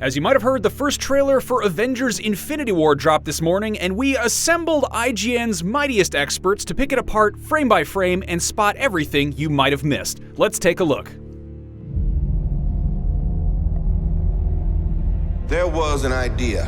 As you might have heard, the first trailer for Avengers Infinity War dropped this morning, and we assembled IGN's mightiest experts to pick it apart frame by frame and spot everything you might have missed. Let's take a look. There was an idea.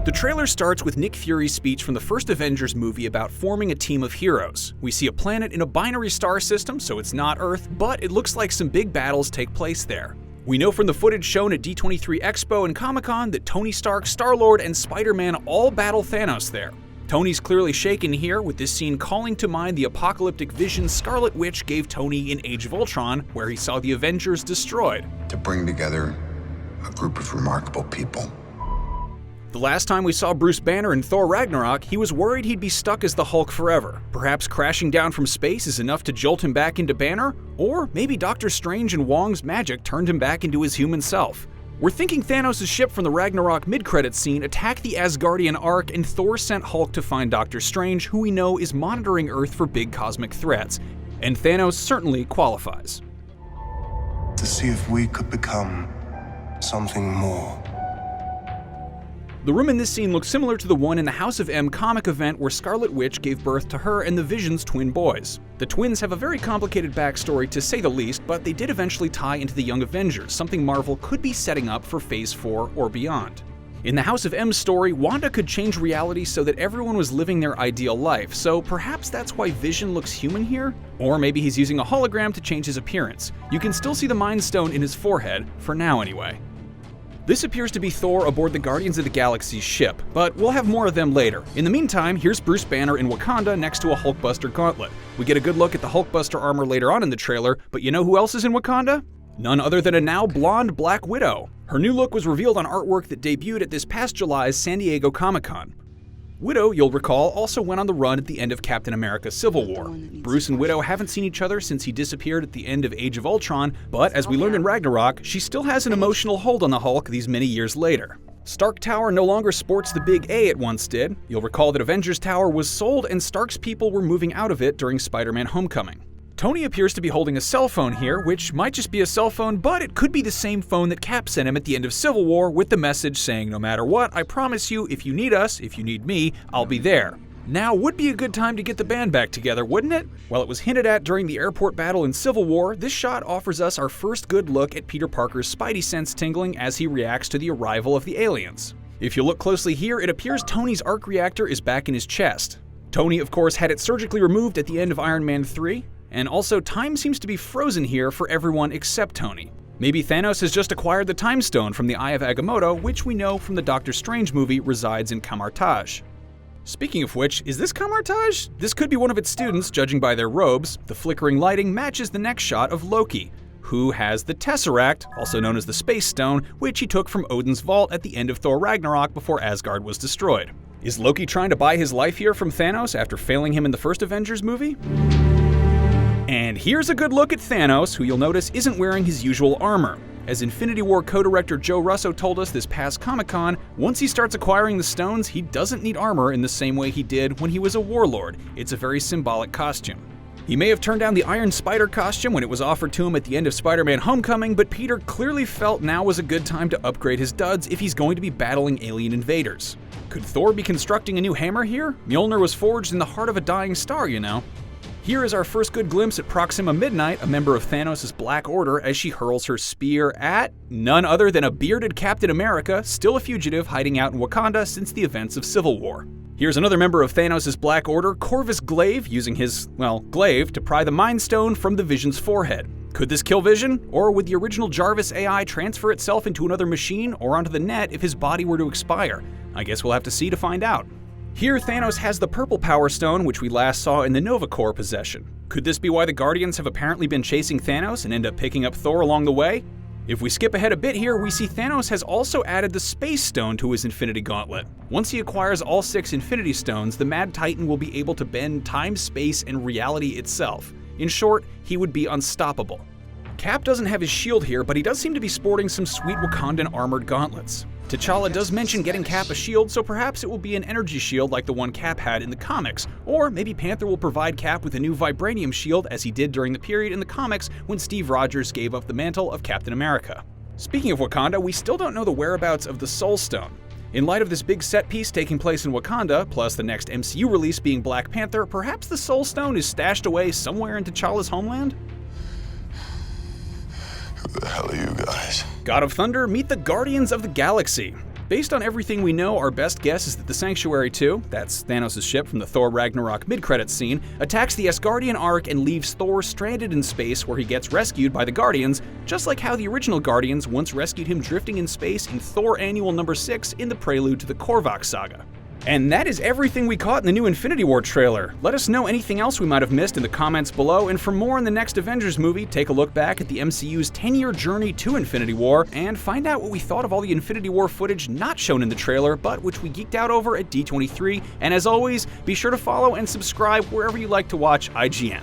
The trailer starts with Nick Fury's speech from the first Avengers movie about forming a team of heroes. We see a planet in a binary star system, so it's not Earth, but it looks like some big battles take place there. We know from the footage shown at D23 Expo and Comic-Con that Tony Stark, Star-Lord, and Spider-Man all battle Thanos there. Tony's clearly shaken here, with this scene calling to mind the apocalyptic vision Scarlet Witch gave Tony in Age of Ultron, where he saw the Avengers destroyed. To bring together a group of remarkable people. The last time we saw Bruce Banner in Thor Ragnarok, he was worried he'd be stuck as the Hulk forever. Perhaps crashing down from space is enough to jolt him back into Banner? Or maybe Doctor Strange and Wong's magic turned him back into his human self. We're thinking Thanos' ship from the Ragnarok mid-credits scene attacked the Asgardian Ark, and Thor sent Hulk to find Doctor Strange, who we know is monitoring Earth for big cosmic threats. And Thanos certainly qualifies. To see if we could become something more. The room in this scene looks similar to the one in the House of M comic event where Scarlet Witch gave birth to her and the Vision's twin boys. The twins have a very complicated backstory to say the least, but they did eventually tie into the Young Avengers, something Marvel could be setting up for Phase 4 or beyond. In the House of M story, Wanda could change reality so that everyone was living their ideal life, so perhaps that's why Vision looks human here? Or maybe he's using a hologram to change his appearance. You can still see the Mind Stone in his forehead, for now anyway. This appears to be Thor aboard the Guardians of the Galaxy's ship, but we'll have more of them later. In the meantime, here's Bruce Banner in Wakanda next to a Hulkbuster gauntlet. We get a good look at the Hulkbuster armor later on in the trailer, but you know who else is in Wakanda? None other than a now blonde Black Widow. Her new look was revealed on artwork that debuted at this past July's San Diego Comic-Con. Widow, you'll recall, also went on the run at the end of Captain America: Civil War. Bruce and Widow haven't seen each other since he disappeared at the end of Age of Ultron, but as we learned in Ragnarok, she still has an emotional hold on the Hulk these many years later. Stark Tower no longer sports the big A it once did. You'll recall that Avengers Tower was sold and Stark's people were moving out of it during Spider-Man: Homecoming. Tony appears to be holding a cell phone here, which might just be a cell phone, but it could be the same phone that Cap sent him at the end of Civil War with the message saying, "No matter what, I promise you, if you need us, if you need me, I'll be there." Now would be a good time to get the band back together, wouldn't it? While it was hinted at during the airport battle in Civil War, this shot offers us our first good look at Peter Parker's Spidey sense tingling as he reacts to the arrival of the aliens. If you look closely here, it appears Tony's arc reactor is back in his chest. Tony, of course, had it surgically removed at the end of Iron Man 3. And also, time seems to be frozen here for everyone except Tony. Maybe Thanos has just acquired the Time Stone from the Eye of Agamotto, which we know from the Doctor Strange movie resides in Kamar-Taj. Speaking of which, is this Kamar-Taj? This could be one of its students, judging by their robes. The flickering lighting matches the next shot of Loki, who has the Tesseract, also known as the Space Stone, which he took from Odin's vault at the end of Thor Ragnarok before Asgard was destroyed. Is Loki trying to buy his life here from Thanos after failing him in the first Avengers movie? And here's a good look at Thanos, who you'll notice isn't wearing his usual armor. As Infinity War co-director Joe Russo told us this past Comic-Con, once he starts acquiring the stones, he doesn't need armor in the same way he did when he was a warlord. It's a very symbolic costume. He may have turned down the Iron Spider costume when it was offered to him at the end of Spider-Man: Homecoming, but Peter clearly felt now was a good time to upgrade his duds if he's going to be battling alien invaders. Could Thor be constructing a new hammer here? Mjolnir was forged in the heart of a dying star, you know. Here is our first good glimpse at Proxima Midnight, a member of Thanos' Black Order, as she hurls her spear at none other than a bearded Captain America, still a fugitive hiding out in Wakanda since the events of Civil War. Here's another member of Thanos' Black Order, Corvus Glaive, using his, glaive to pry the Mind Stone from the Vision's forehead. Could this kill Vision? Or would the original Jarvis AI transfer itself into another machine or onto the net if his body were to expire? I guess we'll have to see to find out. Here, Thanos has the purple Power Stone, which we last saw in the Nova Corps possession. Could this be why the Guardians have apparently been chasing Thanos and end up picking up Thor along the way? If we skip ahead a bit here, we see Thanos has also added the Space Stone to his Infinity Gauntlet. Once he acquires all 6 Infinity Stones, the Mad Titan will be able to bend time, space, and reality itself. In short, he would be unstoppable. Cap doesn't have his shield here, but he does seem to be sporting some sweet Wakandan armored gauntlets. T'Challa does mention getting Cap a shield, so perhaps it will be an energy shield like the one Cap had in the comics. Or maybe Panther will provide Cap with a new vibranium shield as he did during the period in the comics when Steve Rogers gave up the mantle of Captain America. Speaking of Wakanda, we still don't know the whereabouts of the Soul Stone. In light of this big set piece taking place in Wakanda, plus the next MCU release being Black Panther, perhaps the Soul Stone is stashed away somewhere in T'Challa's homeland? Who the hell are you guys? God of Thunder, meet the Guardians of the Galaxy. Based on everything we know, our best guess is that the Sanctuary 2, that's Thanos' ship from the Thor Ragnarok mid-credits scene, attacks the Asgardian Ark and leaves Thor stranded in space where he gets rescued by the Guardians, just like how the original Guardians once rescued him drifting in space in Thor Annual number 6 in the prelude to the Korvac saga. And that is everything we caught in the new Infinity War trailer. Let us know anything else we might have missed in the comments below, and for more on the next Avengers movie, take a look back at the MCU's 10-year journey to Infinity War, and find out what we thought of all the Infinity War footage not shown in the trailer, but which we geeked out over at D23, and as always, be sure to follow and subscribe wherever you like to watch IGN.